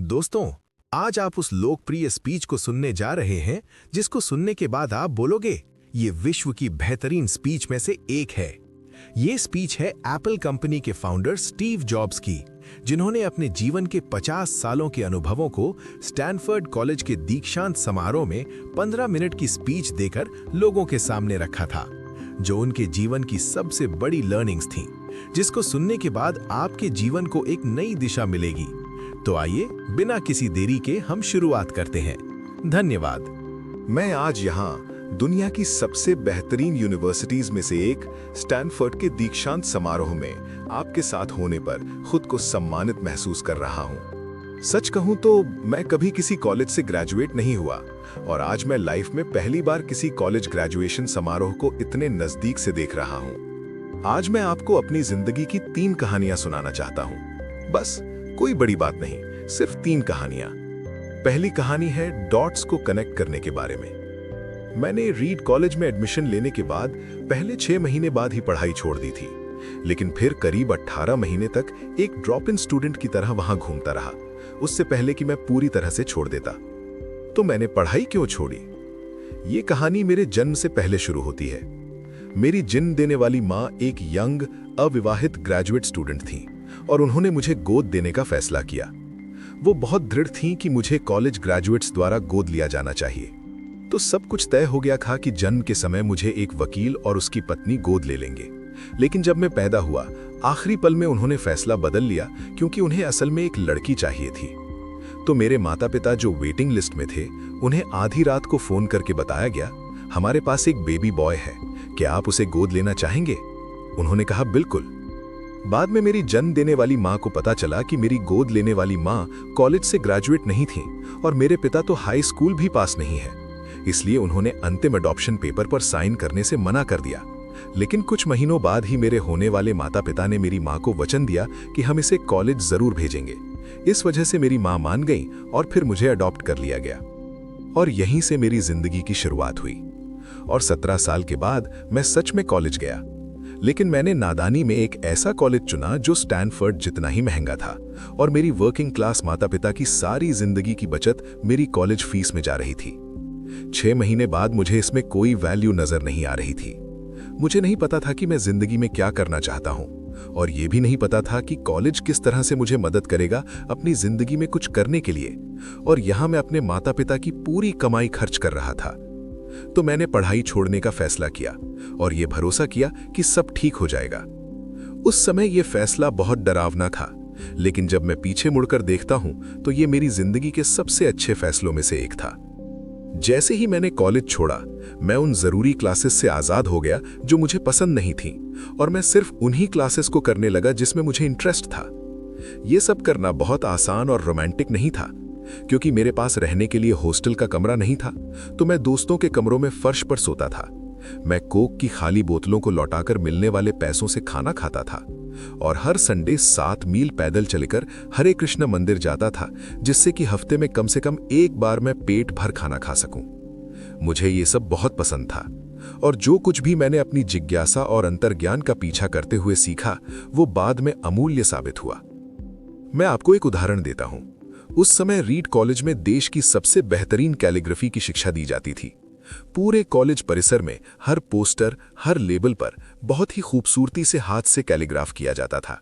दोस्तों, आज आप उस लोकप्रिय स्पीच को सुनने जा रहे हैं जिसको सुनने के बाद आप बोलोगे ये विश्व की बेहतरीन स्पीच में से एक है। ये स्पीच है एप्पल कंपनी के फाउंडर स्टीव जॉब्स की, जिन्होंने अपने जीवन के 50 सालों के अनुभवों को स्टैनफोर्ड कॉलेज के दीक्षांत समारोह में 15 मिनट की स्पीच देकर लोगों के सामने रखा था, जो उनके जीवन की सबसे बड़ी लर्निंग्स थीं, जिसको सुनने के बाद आपके जीवन को एक नई दिशा मिलेगी। तो आइए बिना किसी देरी के हम शुरुआत करते हैं। धन्यवाद। मैं आज यहाँ दुनिया की सबसे बेहतरीन यूनिवर्सिटीज में से एक स्टैनफोर्ड के दीक्षांत समारोह में आपके साथ होने पर खुद को सम्मानित महसूस कर रहा हूँ। सच कहूँ तो मैं कभी किसी कॉलेज से ग्रेजुएट नहीं हुआ और आज मैं लाइफ में पहली बार किसी कॉलेज ग्रेजुएशन समारोह को इतने नजदीक से देख रहा हूँ। आज मैं आपको अपनी जिंदगी की 3 कहानियां सुनाना चाहता हूँ। बस कोई बड़ी बात नहीं, सिर्फ 3 कहानियां। पहली कहानी है डॉट्स को कनेक्ट करने के बारे में। मैंने रीड कॉलेज में एडमिशन लेने के बाद पहले 6 महीने बाद ही पढ़ाई छोड़ दी थी, लेकिन फिर करीब 18 महीने तक एक ड्रॉप इन स्टूडेंट की तरह वहां घूमता रहा, उससे पहले कि मैं पूरी तरह से छोड़ देता। तो मैंने पढ़ाई क्यों छोड़ी? ये कहानी मेरे जन्म से पहले शुरू होती है। मेरी जन्म देने वाली माँ एक यंग अविवाहित ग्रेजुएट स्टूडेंट थी और उन्होंने मुझे गोद देने का फैसला किया। वो बहुत दृढ़ थीं कि मुझे कॉलेज ग्रेजुएट्स द्वारा गोद लिया जाना चाहिए। तो सब कुछ तय हो गया था कि जन्म के समय मुझे एक वकील और उसकी पत्नी गोद ले लेंगे। लेकिन जब मैं पैदा हुआ, आखिरी पल में उन्होंने फैसला बदल लिया, क्योंकि उन्हें असल में एक लड़की चाहिए थी। तो मेरे माता पिता जो वेटिंग लिस्ट में थे, उन्हें आधी रात को फोन करके बताया गया, हमारे पास एक बेबी बॉय है, क्या आप उसे गोद लेना चाहेंगे? उन्होंने कहा बिल्कुल। बाद में मेरी जन्म देने वाली माँ को पता चला कि मेरी गोद लेने वाली माँ कॉलेज से ग्रेजुएट नहीं थी और मेरे पिता तो हाई स्कूल भी पास नहीं है, इसलिए उन्होंने अंतिम अडॉप्शन पेपर पर साइन करने से मना कर दिया। लेकिन कुछ महीनों बाद ही मेरे होने वाले माता पिता ने मेरी माँ को वचन दिया कि हम इसे कॉलेज जरूर भेजेंगे। इस वजह से मेरी माँ मान गई और फिर मुझे अडॉप्ट कर लिया गया और यहीं से मेरी जिंदगी की शुरुआत हुई। और 17 साल के बाद मैं सच में कॉलेज गया, लेकिन मैंने नादानी में एक ऐसा कॉलेज चुना जो स्टैनफोर्ड जितना ही महंगा था और मेरी वर्किंग क्लास माता पिता की सारी जिंदगी की बचत मेरी कॉलेज फीस में जा रही थी। 6 महीने बाद मुझे इसमें कोई वैल्यू नजर नहीं आ रही थी। मुझे नहीं पता था कि मैं जिंदगी में क्या करना चाहता हूँ और यह भी नहीं पता था कि कॉलेज किस तरह से मुझे मदद करेगा अपनी जिंदगी में कुछ करने के लिए। और यहां मैं अपने माता पिता की पूरी कमाई खर्च कर रहा था। तो मैंने पढ़ाई छोड़ने का फैसला किया और यह भरोसा किया कि सब ठीक हो जाएगा। उस समय यह फैसला बहुत डरावना था, लेकिन जब मैं पीछे मुड़कर देखता हूं तो यह मेरी जिंदगी के सबसे अच्छे फैसलों में से एक था। जैसे ही मैंने कॉलेज छोड़ा, मैं उन जरूरी क्लासेस से आजाद हो गया जो मुझे पसंद नहीं थी और मैं सिर्फ उन्हीं क्लासेस को करने लगा जिसमें मुझे इंटरेस्ट था। यह सब करना बहुत आसान और रोमांटिक नहीं था, क्योंकि मेरे पास रहने के लिए हॉस्टल का कमरा नहीं था, तो मैं दोस्तों के कमरों में फर्श पर सोता था। मैं कोक की खाली बोतलों को लौटाकर मिलने वाले पैसों से खाना खाता था और हर संडे 7 मील पैदल चलकर हरे कृष्ण मंदिर जाता था, जिससे कि हफ्ते में कम से कम एक बार मैं पेट भर खाना खा सकूं। मुझे ये सब बहुत पसंद था और जो कुछ भी मैंने अपनी जिज्ञासा और अंतर्ज्ञान का पीछा करते हुए सीखा, वो बाद में अमूल्य साबित हुआ। मैं आपको एक उदाहरण देता हूं। उस समय रीड कॉलेज में देश की सबसे बेहतरीन कैलीग्राफी की शिक्षा दी जाती थी। पूरे कॉलेज परिसर में हर पोस्टर, हर लेबल पर बहुत ही खूबसूरती से हाथ से कैलीग्राफ किया जाता था।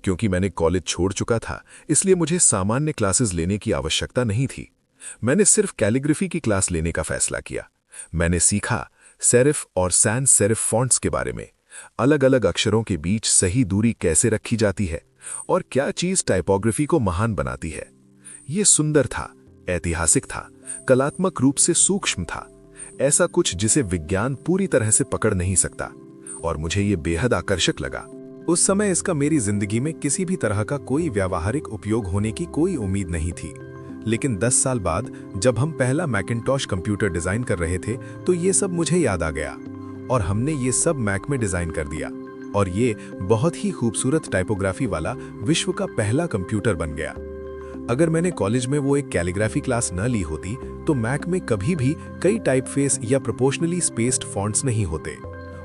क्योंकि मैंने कॉलेज छोड़ चुका था, इसलिए मुझे सामान्य क्लासेस लेने की आवश्यकता नहीं थी। मैंने सिर्फ कैलीग्राफी की क्लास लेने का फैसला किया। मैंने सीखा सेरिफ और सैंस सेरिफ फॉन्ट्स के बारे में, अलग अलग अक्षरों के बीच सही दूरी कैसे रखी जाती है और क्या चीज टाइपोग्राफी को महान बनाती है। ये सुंदर था, ऐतिहासिक था, कलात्मक रूप से सूक्ष्म था, ऐसा कुछ जिसे विज्ञान पूरी तरह से पकड़ नहीं सकता, और मुझे ये बेहद आकर्षक लगा। उस समय इसका मेरी जिंदगी में किसी भी तरह का कोई व्यावहारिक उपयोग होने की कोई उम्मीद नहीं थी। लेकिन 10 साल बाद जब हम पहला मैकिन्टॉश कंप्यूटर डिजाइन कर रहे थे, तो ये सब मुझे याद आ गया और हमने ये सब मैक में डिजाइन कर दिया और ये बहुत ही खूबसूरत टाइपोग्राफी वाला विश्व का पहला कंप्यूटर बन गया। अगर मैंने कॉलेज में वो एक कैलीग्राफी क्लास न ली होती, तो मैक में कभी भी कई टाइपफेस या प्रोपोर्शनली स्पेस्ड फॉन्ट्स नहीं होते।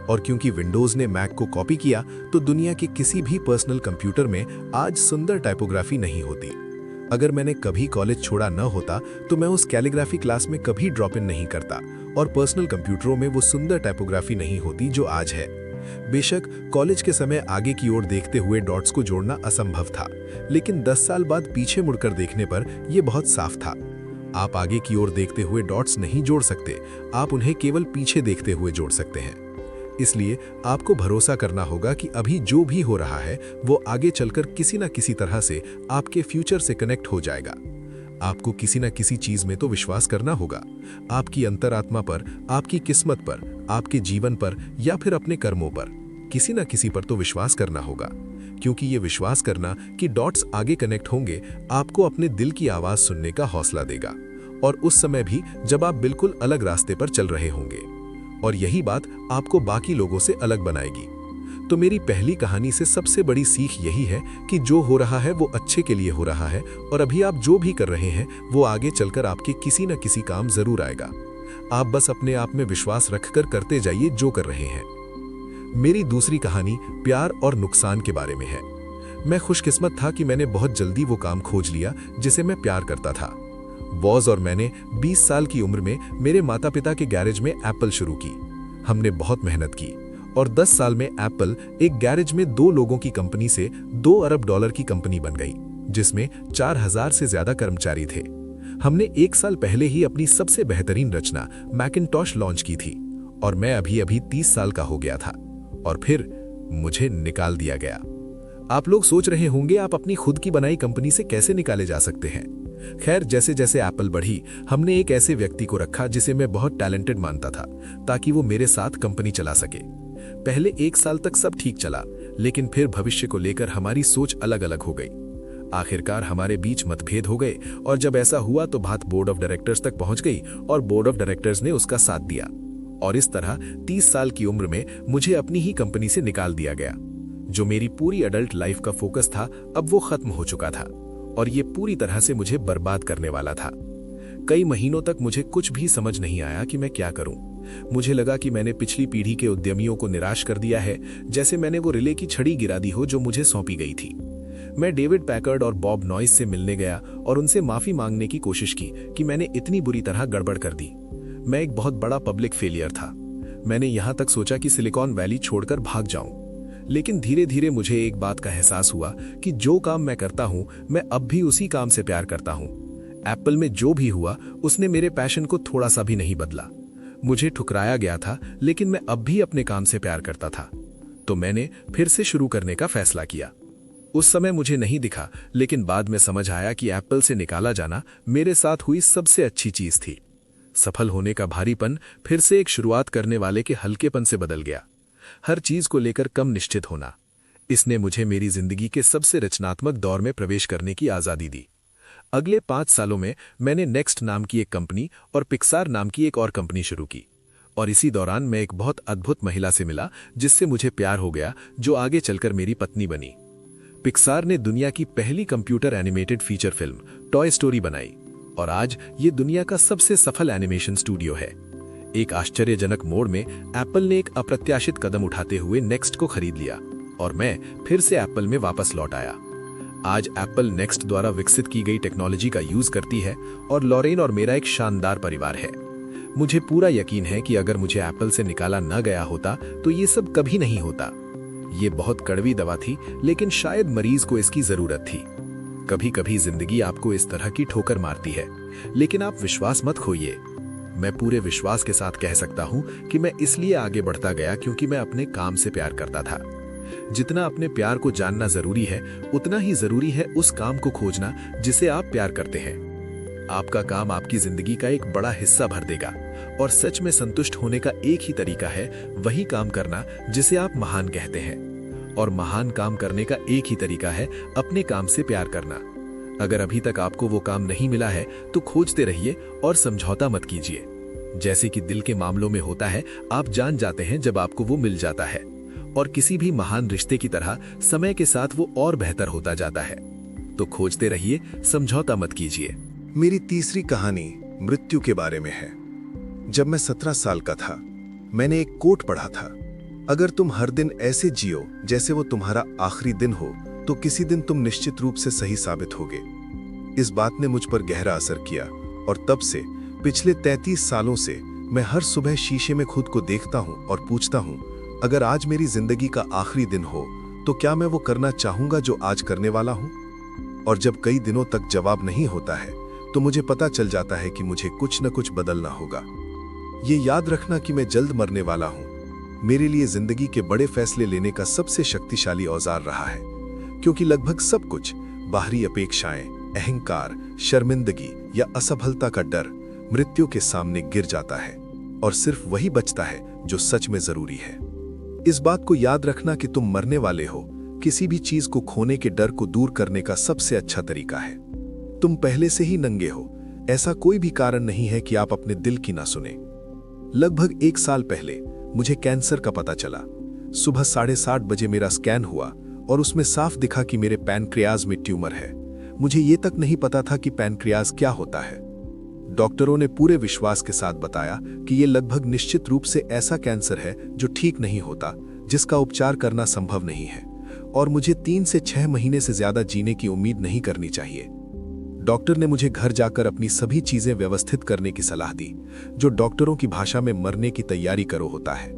और क्योंकि विंडोज ने मैक को कॉपी किया, तो दुनिया के किसी भी पर्सनल कंप्यूटर में आज सुंदर टाइपोग्राफी नहीं होती। अगर मैंने कभी कॉलेज छोड़ा न होता तो मैं उस कैलीग्राफी क्लास में कभी ड्रॉप इन नहीं करता और पर्सनल कंप्यूटरों में वो सुंदर टाइपोग्राफी नहीं होती जो आज है। बेशक कॉलेज के समय आगे की ओर देखते हुए डॉट्स को जोड़ना असंभव था, लेकिन 10 साल बाद पीछे मुड़कर देखने पर यह बहुत साफ था। आप आगे की ओर देखते हुए डॉट्स नहीं जोड़ सकते, आप उन्हें केवल पीछे देखते हुए जोड़ सकते हैं। इसलिए आपको भरोसा करना होगा कि अभी जो भी हो रहा है वो आगे चलकर किसी न किसी तरह से आपके फ्यूचर से कनेक्ट हो जाएगा। आपको किसी न किसी चीज में तो विश्वास करना होगा, आपकी अंतरात्मा पर, आपकी किस्मत पर, आपके जीवन पर या फिर अपने कर्मों पर। किसी न किसी पर तो विश्वास करना होगा, क्योंकि ये विश्वास करना कि डॉट्स आगे कनेक्ट होंगे आपको अपने दिल की आवाज सुनने का हौसला देगा, और उस समय भी जब आप बिल्कुल अलग रास्ते पर चल रहे होंगे। और यही बात आपको बाकी लोगों से अलग बनाएगी। तो मेरी पहली कहानी से सबसे बड़ी सीख यही है कि जो हो रहा है वो अच्छे के लिए हो रहा है, और अभी आप जो भी कर रहे हैं वो आगे चलकर आपके किसी न किसी काम जरूर आएगा। आप बस अपने आप में विश्वास रखकर करते जाइए जो कर रहे हैं। मेरी दूसरी कहानी प्यार और नुकसान के बारे में है। मैं खुशकिस्मत था कि मैंने बहुत जल्दी वो काम खोज लिया जिसे मैं प्यार करता था। बॉज और मैंने 20 साल की उम्र में मेरे माता पिता के गैरेज में एप्पल शुरू की। हमने बहुत मेहनत की और 10 साल में एप्पल एक गैरेज में 2 लोगों की कंपनी से $2 अरब की कंपनी बन गई, जिसमें 4000 से ज्यादा कर्मचारी थे। हमने 1 साल पहले ही अपनी सबसे बेहतरीन रचना मैकिन्टॉश लॉन्च की थी और मैं अभी 30 साल का हो गया था, और फिर मुझे निकाल दिया गया। आप लोग सोच रहे होंगे आप अपनी खुद की बनाई कंपनी से कैसे निकाले जा सकते हैं। खैर, जैसे जैसे एप्पल बढ़ी हमने एक ऐसे व्यक्ति को रखा जिसे मैं बहुत टैलेंटेड मानता था, ताकि वो मेरे साथ कंपनी चला सके। पहले 1 साल तक सब ठीक चला, लेकिन फिर भविष्य को लेकर हमारी सोच अलग अलग हो गई। आखिरकार हमारे बीच मतभेद हो गए, और जब ऐसा हुआ तो बात बोर्ड ऑफ डायरेक्टर्स तक पहुंच गई और बोर्ड ऑफ डायरेक्टर्स ने उसका साथ दिया, और इस तरह 30 साल की उम्र में मुझे अपनी ही कंपनी से निकाल दिया गया। जो मेरी पूरी अडल्ट लाइफ का फोकस था अब वो खत्म हो चुका था, और ये पूरी तरह से मुझे बर्बाद करने वाला था। कई महीनों तक मुझे कुछ भी समझ नहीं आया कि मैं क्या करूं। मुझे लगा कि मैंने पिछली पीढ़ी के उद्यमियों को निराश कर दिया है, जैसे मैंने वो रिले की छड़ी गिरा दी हो जो मुझे सौंपी गई थी। मैं डेविड पैकर्ड और बॉब नॉइस से मिलने गया और उनसे माफी मांगने की कोशिश की कि मैंने इतनी बुरी तरह गड़बड़ कर दी। मैं एक बहुत बड़ा पब्लिक फेलियर था। मैंने यहां तक सोचा कि सिलिकॉन वैली छोड़कर भाग जाऊं, लेकिन धीरे धीरे मुझे एक बात का एहसास हुआ कि जो काम मैं करता हूं मैं अब भी उसी काम से प्यार करता हूं। एप्पल में जो भी हुआ उसने मेरे पैशन को थोड़ा सा भी नहीं बदला। मुझे ठुकराया गया था, लेकिन मैं अब भी अपने काम से प्यार करता था। तो मैंने फिर से शुरू करने का फैसला किया। उस समय मुझे नहीं दिखा, लेकिन बाद में समझ आया कि एप्पल से निकाला जाना मेरे साथ हुई सबसे अच्छी चीज थी। सफल होने का भारीपन फिर से एक शुरुआत करने वाले के हल्केपन से बदल गया। हर चीज को लेकर कम निश्चित होना, इसने मुझे मेरी जिंदगी के सबसे रचनात्मक दौर में प्रवेश करने की आजादी दी। अगले 5 सालों में मैंने नेक्स्ट नाम की एक कंपनी और पिक्सार नाम की एक और कंपनी शुरू की, और इसी दौरान मैं एक बहुत अद्भुत महिला से मिला जिससे मुझे प्यार हो गया, जो आगे चलकर मेरी पत्नी बनी। पिक्सार ने दुनिया की पहली computer animated feature film toy story बनाई, और आज ये दुनिया का सबसे सफल एनिमेशन स्टूडियो है। एक आश्चर्यजनक मोड़ में एप्पल ने एक अप्रत्याशित कदम उठाते हुए नेक्स्ट को खरीद लिया, और मैं फिर से एप्पल में वापस लौट आया। आज एप्पल नेक्स्ट द्वारा विकसित की गई टेक्नोलॉजी का यूज करती है, और लॉरेन और मेरा एक शानदार परिवार है। मुझे पूरा यकीन है कि अगर मुझे एप्पल से निकाला न गया होता तो ये सब कभी नहीं होता। ये बहुत कड़वी दवा थी, लेकिन शायद मरीज को इसकी जरूरत थी। कभी कभी जिंदगी आपको इस तरह की ठोकर मारती है, लेकिन आप विश्वास मत खोइए। मैं पूरे विश्वास के साथ कह सकता हूं कि मैं इसलिए आगे बढ़ता गया क्योंकि मैं अपने काम से प्यार करता था। जितना अपने प्यार को जानना जरूरी है, उतना ही जरूरी है उस काम को खोजना जिसे आप प्यार करते हैं। आपका काम आपकी जिंदगी का एक बड़ा हिस्सा भर देगा, और सच में संतुष्ट होने का एक ही तरीका है, वही काम करना जिसे आप महान कहते हैं। और महान काम करने का एक ही तरीका है, अपने काम से प्यार करना। अगर अभी तक आपको वो काम नहीं मिला है तो खोजते रहिए और समझौता मत कीजिए। जैसे कि दिल के मामलों में होता है, आप जान जाते हैं जब आपको वो मिल जाता है, और किसी भी महान रिश्ते की तरह समय के साथ वो और बेहतर होता जाता है। तो खोजते रहिए, समझौता मत कीजिए। मेरी तीसरी कहानी मृत्यु के बारे में है। जब मैं 17 साल का था, मैंने एक कोट पढ़ा था, अगर तुम हर दिन ऐसे जियो जैसे वो तुम्हारा आखिरी दिन हो, तो किसी दिन तुम निश्चित रूप से सही साबित होगे। इस बात ने मुझ पर गहरा असर किया और तब से पिछले 33 सालों से मैं हर सुबह शीशे में खुद को देखता हूं और पूछता हूं, अगर आज मेरी जिंदगी का आखिरी दिन हो तो क्या मैं वो करना चाहूंगा जो आज करने वाला हूं? और जब कई दिनों तक जवाब नहीं होता है तो मुझे पता चल जाता है कि मुझे कुछ न कुछ बदलना होगा। ये याद रखना कि मैं जल्द मरने वाला हूं मेरे लिए जिंदगी के बड़े फैसले लेने का सबसे शक्तिशाली औजार रहा है, क्योंकि लगभग सब कुछ, बाहरी अपेक्षाएं, अहंकार, शर्मिंदगी या असफलता का डर मृत्यु के सामने गिर जाता है और सिर्फ वही बचता है जो सच में जरूरी है। इस बात को याद रखना कि तुम मरने वाले हो किसी भी चीज को खोने के डर को दूर करने का सबसे अच्छा तरीका है। तुम पहले से ही नंगे हो, ऐसा कोई भी कारण नहीं है कि आप अपने दिल की ना सुने। लगभग 1 साल पहले मुझे कैंसर का पता चला। सुबह 7:30 बजे मेरा स्कैन हुआ और उसमें साफ दिखा कि मेरे पैनक्रियाज में ट्यूमर है। मुझे ये तक नहीं पता था कि पैनक्रियाज क्या होता है। डॉक्टरों ने पूरे विश्वास के साथ बताया कि ये लगभग निश्चित रूप से ऐसा कैंसर है जो ठीक नहीं होता, जिसका उपचार करना संभव नहीं है और मुझे 3 से 6 महीने से ज्यादा जीने की उम्मीद नहीं करनी चाहिए। डॉक्टर ने मुझे घर जाकर अपनी सभी चीजें व्यवस्थित करने की सलाह दी, जो डॉक्टरों की भाषा में मरने की तैयारी करो होता है।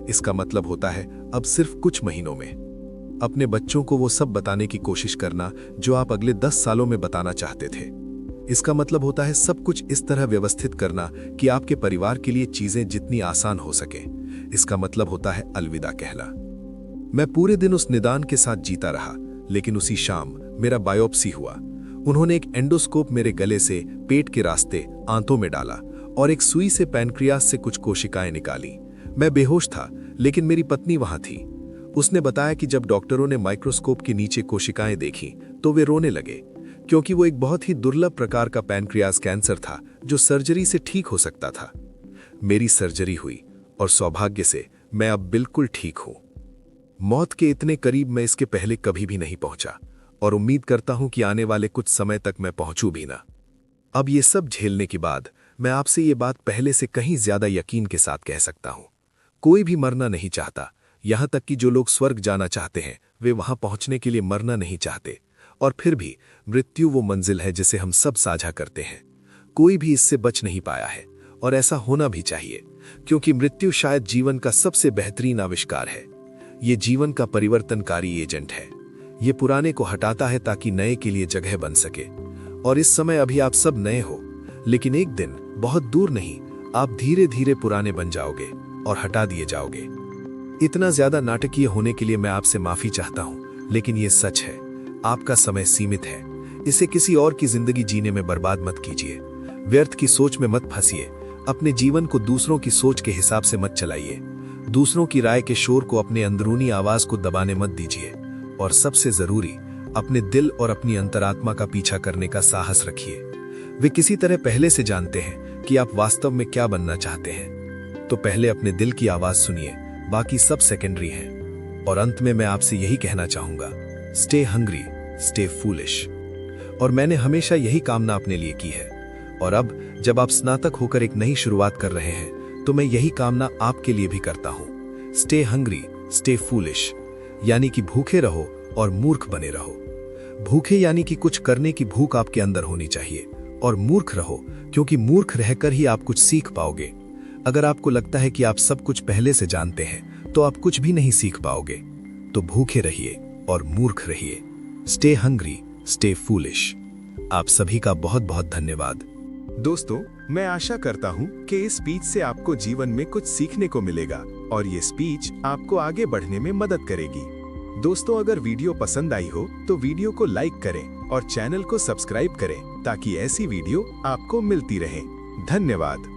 इसका मतलब होता है अब सिर्फ कुछ महीनों में अपने बच्चों को वो सब बताने की कोशिश करना जो आप अगले 10 सालों में बताना चाहते थे। इसका मतलब होता है सब कुछ इस तरह व्यवस्थित करना कि आपके परिवार के लिए चीजें जितनी आसान हो सके। इसका मतलब होता है अलविदा कहना। मैं पूरे दिन उस निदान के साथ जीता रहा, लेकिन उसी शाम मेरा बायोप्सी हुआ। उन्होंने एक एंडोस्कोप मेरे गले से पेट के रास्ते आंतों में डाला और एक सुई से पैनक्रियास से कुछ कोशिकाएं निकाली। मैं बेहोश था, लेकिन मेरी पत्नी वहां थी। उसने बताया कि जब डॉक्टरों ने माइक्रोस्कोप के नीचे कोशिकाएं देखी तो वे रोने लगे, क्योंकि वो एक बहुत ही दुर्लभ प्रकार का पैनक्रियास कैंसर था जो सर्जरी से ठीक हो सकता था। मेरी सर्जरी हुई और सौभाग्य से मैं अब बिल्कुल ठीक हूं। मौत के इतने करीब मैं इसके पहले कभी भी नहीं पहुंचा और उम्मीद करता हूं कि आने वाले कुछ समय तक मैं पहुंचूं भी ना। अब ये सब झेलने के बाद मैं आपसे ये बात पहले से कहीं ज्यादा यकीन के साथ कह सकता हूं। कोई भी मरना नहीं चाहता, यहां तक कि जो लोग स्वर्ग जाना चाहते हैं वे वहां पहुंचने के लिए मरना नहीं चाहते। और फिर भी मृत्यु वो मंजिल है जिसे हम सब साझा करते हैं। कोई भी इससे बच नहीं पाया है और ऐसा होना भी चाहिए, क्योंकि मृत्यु शायद जीवन का सबसे बेहतरीन आविष्कार है। ये जीवन का परिवर्तनकारी एजेंट है। ये पुराने को हटाता है ताकि नए के लिए जगह बन सके। और इस समय अभी आप सब नए हो, लेकिन एक दिन बहुत दूर नहीं आप धीरे धीरे पुराने बन जाओगे और हटा दिए जाओगे। इतना ज्यादा नाटकीय होने के लिए मैं आपसे माफी चाहता हूं, लेकिन ये सच है। आपका समय सीमित है, इसे किसी और की जिंदगी जीने में बर्बाद मत कीजिए। व्यर्थ की सोच में मत फंसिए। अपने जीवन को दूसरों की सोच के हिसाब से मत चलाइए। दूसरों की राय के शोर को अपने अंदरूनी आवाज को दबाने मत दीजिए। और सबसे जरूरी, अपने दिल और अपनी अंतरात्मा का पीछा करने का साहस रखिए। वे किसी तरह पहले से जानते हैं कि आप वास्तव में क्या बनना चाहते हैं। तो पहले अपने दिल की आवाज सुनिए, बाकी सब सेकेंडरी है। और अंत में मैं आपसे यही कहना चाहूंगा, स्टे हंग्री, स्टे फूलिश। और मैंने हमेशा यही कामना अपने लिए की है। और अब जब आप स्नातक होकर एक नई शुरुआत कर रहे हैं तो मैं यही कामना आपके लिए भी करता हूं। स्टे हंग्री, स्टे फूलिश, यानी कि भूखे रहो और मूर्ख बने रहो। भूखे यानी कि कुछ करने की भूख आपके अंदर होनी चाहिए, और मूर्ख रहो क्योंकि मूर्ख रहकर ही आप कुछ सीख पाओगे। अगर आपको लगता है कि आप सब कुछ पहले से जानते हैं तो आप कुछ भी नहीं सीख पाओगे। तो भूखे रहिए और मूर्ख रहिए। Stay hungry, stay foolish. आप सभी का बहुत बहुत धन्यवाद। दोस्तों, मैं आशा करता हूं कि इस स्पीच से आपको जीवन में कुछ सीखने को मिलेगा और ये स्पीच आपको आगे बढ़ने में मदद करेगी। दोस्तों, अगर वीडियो पसंद आई हो तो वीडियो को लाइक करें और चैनल को सब्सक्राइब करें ताकि ऐसी वीडियो आपको मिलती रहे। धन्यवाद।